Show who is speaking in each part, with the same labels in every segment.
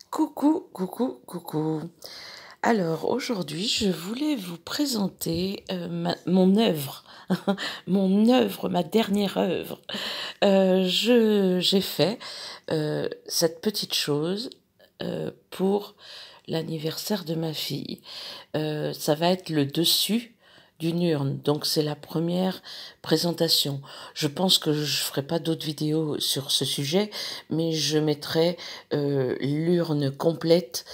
Speaker 1: Coucou, coucou, coucou. Alors aujourd'hui, je voulais vous présenter mon œuvre, mon œuvre, ma dernière œuvre. J'ai fait cette petite chose pour l'anniversaire de ma fille. Ça va être le dessus d'une urne, donc c'est la première présentation. Je pense que je ferai pas d'autres vidéos sur ce sujet, mais je mettrai l'urne complète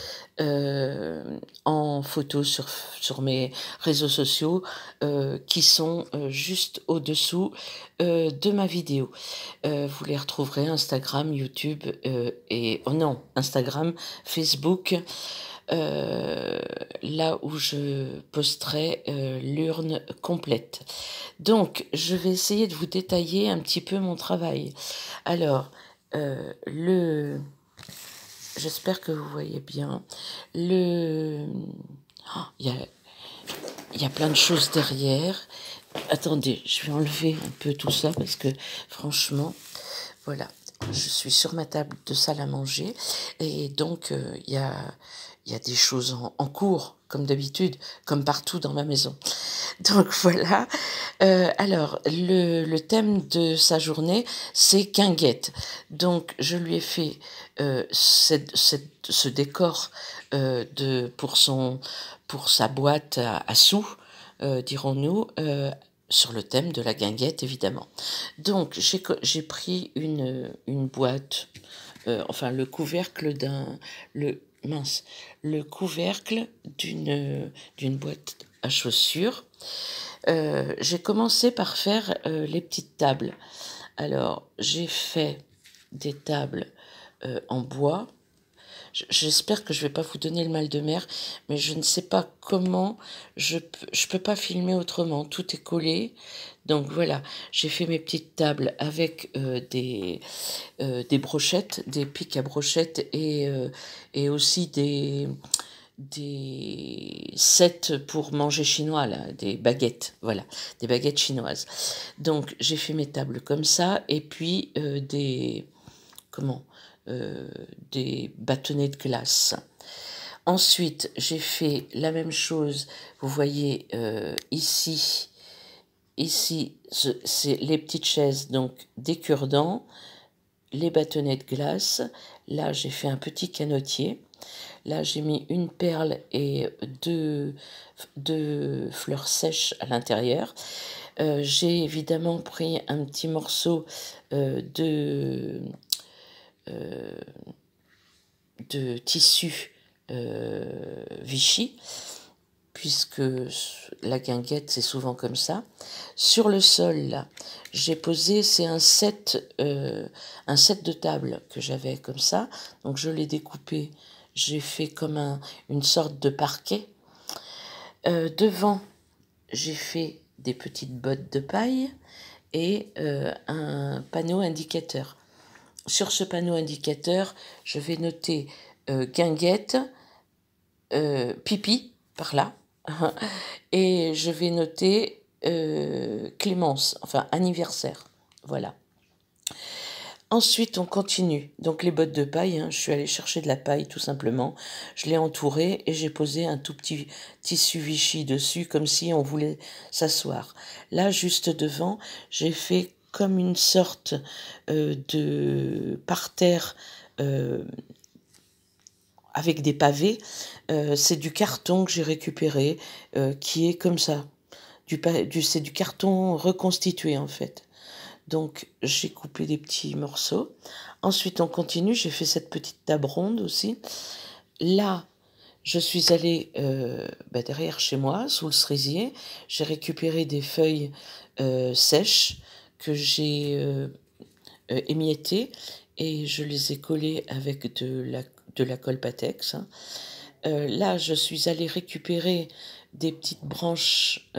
Speaker 1: en photo sur mes réseaux sociaux qui sont juste au-dessous de ma vidéo. Vous les retrouverez Instagram, YouTube et... Oh non, Instagram, Facebook, là où je posterai l'urne complète. Donc, je vais essayer de vous détailler un petit peu mon travail. Alors, j'espère que vous voyez bien. Oh, il y a plein de choses derrière. Attendez, je vais enlever un peu tout ça parce que franchement, voilà, je suis sur ma table de salle à manger et donc il y a des choses en cours, comme d'habitude, comme partout dans ma maison. Donc voilà. Alors, le thème de sa journée, c'est guinguette. Donc, je lui ai fait ce décor pour sa boîte à sous, dirons-nous, sur le thème de la guinguette, évidemment. Donc, j'ai pris une boîte, enfin, le couvercle d'une boîte à chaussures. J'ai commencé par faire les petites tables. Alors, j'ai fait des tables en bois. J'espère que je vais pas vous donner le mal de mer, mais je ne sais pas comment, je peux pas filmer autrement. Tout est collé. Donc voilà, j'ai fait mes petites tables avec des brochettes, des pics à brochettes et aussi des sets pour manger chinois, là, des baguettes, voilà, des baguettes chinoises. Donc j'ai fait mes tables comme ça, et puis des bâtonnets de glace. Ensuite, j'ai fait la même chose, vous voyez ici, c'est les petites chaises, donc des cure-dents, les bâtonnets de glace. Là, j'ai fait un petit canotier. Là, j'ai mis une perle et deux fleurs sèches à l'intérieur. J'ai évidemment pris un petit morceau euh, de tissu Vichy, puisque la guinguette, c'est souvent comme ça. Sur le sol, là, j'ai posé, c'est un set de table que j'avais comme ça. Donc, je l'ai découpé. J'ai fait comme une sorte de parquet. Devant, j'ai fait des petites bottes de paille et un panneau indicateur. Sur ce panneau indicateur, je vais noter guinguette, pipi, par là, et je vais noter Clémence, enfin anniversaire. Voilà. Ensuite, on continue. Donc les bottes de paille, hein, je suis allée chercher de la paille tout simplement. Je l'ai entourée et j'ai posé un tout petit tissu Vichy dessus comme si on voulait s'asseoir. Là, juste devant, j'ai fait comme une sorte de parterre avec des pavés. C'est du carton que j'ai récupéré qui est comme ça. C'est du carton reconstitué en fait. Donc, j'ai coupé des petits morceaux. Ensuite, on continue. J'ai fait cette petite table ronde aussi. Là, je suis allée derrière chez moi, sous le cerisier. J'ai récupéré des feuilles sèches que j'ai émiettées et je les ai collées avec de la colle Patex. Hein. Là, je suis allée récupérer des petites branches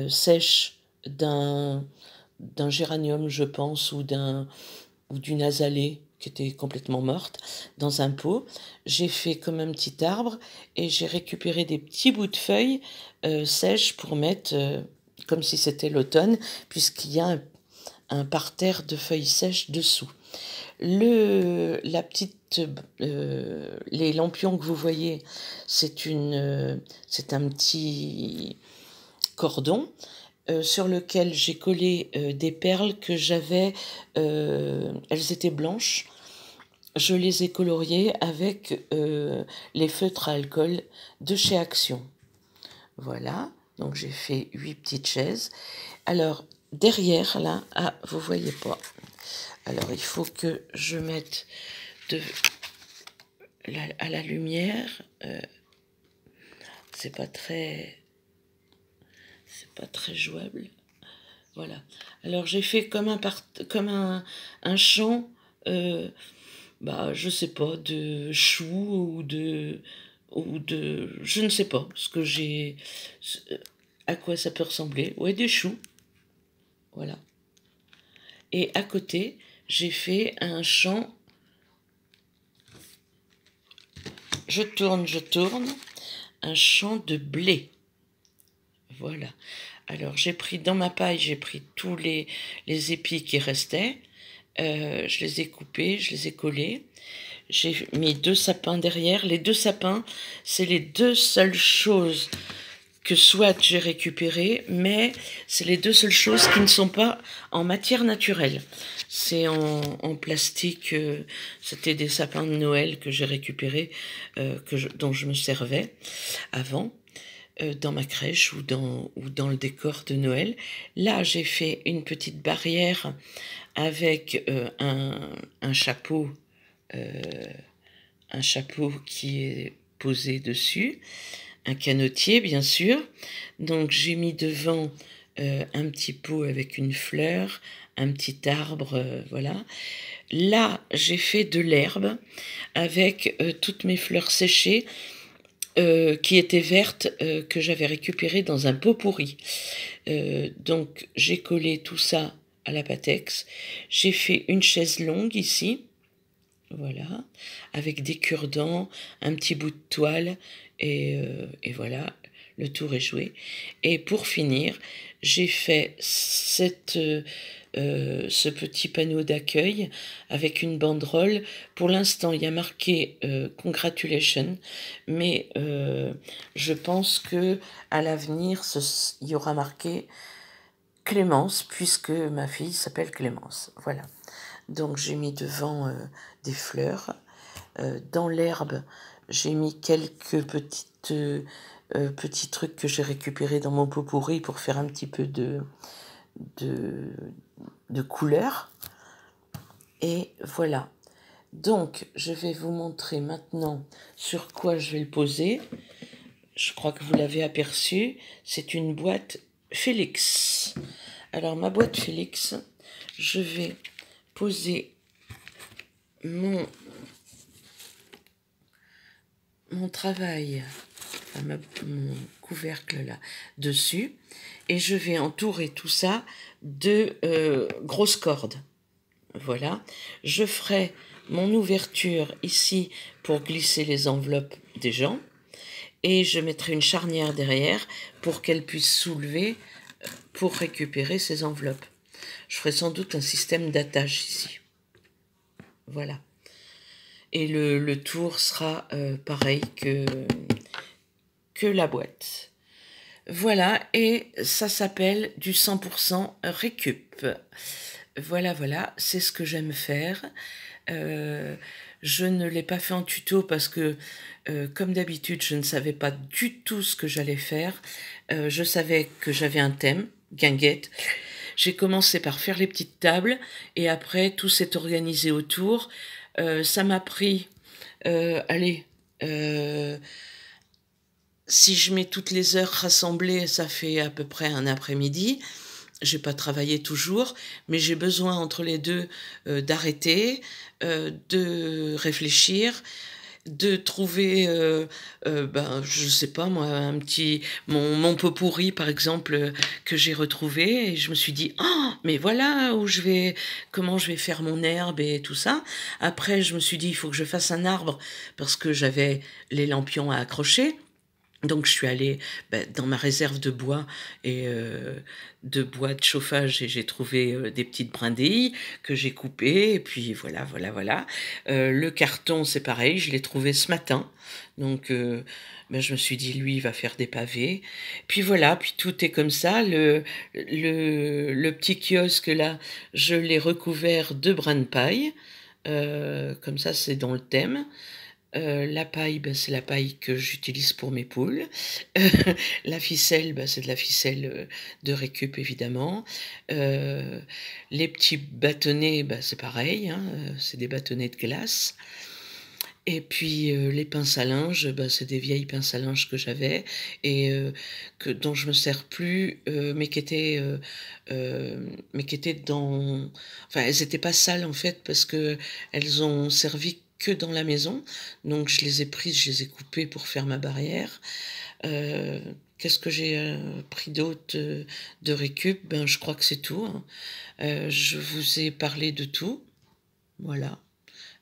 Speaker 1: sèches d'un géranium, je pense, ou d'une azalée qui était complètement morte, dans un pot. J'ai fait comme un petit arbre et j'ai récupéré des petits bouts de feuilles sèches pour mettre, comme si c'était l'automne, puisqu'il y a un parterre de feuilles sèches dessous. La petite, les lampions que vous voyez, c'est un petit cordon sur lequel j'ai collé des perles que j'avais, elles étaient blanches. Je les ai coloriées avec les feutres à alcool de chez Action. Voilà, donc j'ai fait 8 petites chaises. Alors, derrière, là, vous voyez pas. Alors, il faut que je mette à la lumière. C'est pas très jouable. Voilà. Alors, j'ai fait comme un champ, je sais pas, de choux je ne sais pas à quoi ça peut ressembler. Ouais, des choux. Voilà. Et à côté, j'ai fait un champ. Je tourne, un champ de blé. Voilà. Alors, dans ma paille, j'ai pris tous les épis qui restaient. Je les ai coupés, je les ai collés. J'ai mis 2 sapins derrière. Les 2 sapins, c'est les 2 seules choses que soit j'ai récupérées, mais c'est les 2 seules choses qui ne sont pas en matière naturelle. C'est en plastique. C'était des sapins de Noël que j'ai récupérés, dont je me servais avant, dans ma crèche ou dans le décor de Noël. Là, j'ai fait une petite barrière avec un chapeau qui est posé dessus, un canotier bien sûr. Donc j'ai mis devant un petit pot avec une fleur, un petit arbre, voilà. Là, j'ai fait de l'herbe avec toutes mes fleurs séchées qui étaient vertes, que j'avais récupérées dans un pot pourri. Donc j'ai collé tout ça à la Patex. J'ai fait une chaise longue ici, voilà, avec des cure-dents, un petit bout de toile, et voilà, le tour est joué. Et pour finir, j'ai fait ce petit panneau d'accueil avec une banderole. Pour l'instant, il y a marqué Congratulations, mais je pense que à l'avenir, il y aura marqué Clémence, puisque ma fille s'appelle Clémence. Voilà. Donc j'ai mis devant des fleurs. Dans l'herbe, j'ai mis quelques petits trucs que j'ai récupérés dans mon pot pourri pour faire un petit peu de couleur. Et voilà. Donc, je vais vous montrer maintenant sur quoi je vais le poser. Je crois que vous l'avez aperçu. C'est une boîte Félix. Alors, ma boîte Félix, je vais poser mon travail, mon couvercle là, dessus, et je vais entourer tout ça de grosses cordes. Voilà. Je ferai mon ouverture ici pour glisser les enveloppes des gens, et je mettrai une charnière derrière pour qu'elle puisse soulever pour récupérer ces enveloppes. Je ferai sans doute un système d'attache ici. Voilà. Et le tour sera pareil que la boîte. Voilà, et ça s'appelle du 100% récup. Voilà, c'est ce que j'aime faire. Je ne l'ai pas fait en tuto parce que, comme d'habitude, je ne savais pas du tout ce que j'allais faire. Je savais que j'avais un thème, guinguette. J'ai commencé par faire les petites tables et après, tout s'est organisé autour. Ça m'a pris, si je mets toutes les heures rassemblées, ça fait à peu près un après-midi. J'ai pas travaillé toujours, mais j'ai besoin entre les deux d'arrêter, de réfléchir, de trouver, je sais pas moi, mon pot pourri par exemple que j'ai retrouvé, et je me suis dit mais voilà comment je vais faire mon herbe et tout ça. Après je me suis dit il faut que je fasse un arbre parce que j'avais les lampions à accrocher. Donc je suis allée dans ma réserve de bois et de chauffage et j'ai trouvé des petites brindilles que j'ai coupées et puis voilà, voilà, voilà. Le carton, c'est pareil, je l'ai trouvé ce matin. Donc je me suis dit, lui, il va faire des pavés. Puis voilà, puis tout est comme ça. Le petit kiosque là, je l'ai recouvert de brin de paille. Comme ça, c'est dans le thème. La paille, c'est la paille que j'utilise pour mes poules. La ficelle, c'est de la ficelle de récup, évidemment. Les petits bâtonnets, c'est pareil, hein, c'est des bâtonnets de glace. Et puis les pinces à linge, c'est des vieilles pinces à linge que j'avais et dont je me sers plus, mais qui étaient dans... Enfin, elles n'étaient pas sales en fait parce que elles ont servi que dans la maison. Donc je les ai prises, je les ai coupées pour faire ma barrière. Euh, Qu'est-ce que j'ai pris d'autre de récup? Je crois que c'est tout, hein. Je vous ai parlé de tout. Voilà.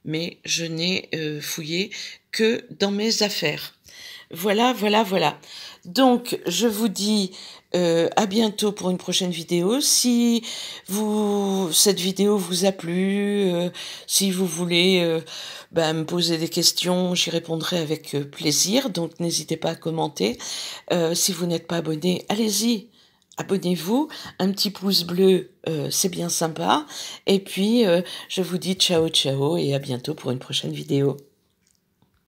Speaker 1: Mais je n'ai fouillé que dans mes affaires. Voilà, voilà, voilà. Donc, je vous dis à bientôt pour une prochaine vidéo. Si cette vidéo vous a plu, si vous voulez me poser des questions, j'y répondrai avec plaisir. Donc, n'hésitez pas à commenter. Si vous n'êtes pas abonné, allez-y. Abonnez-vous, un petit pouce bleu, c'est bien sympa. Et puis, je vous dis ciao, ciao et à bientôt pour une prochaine vidéo.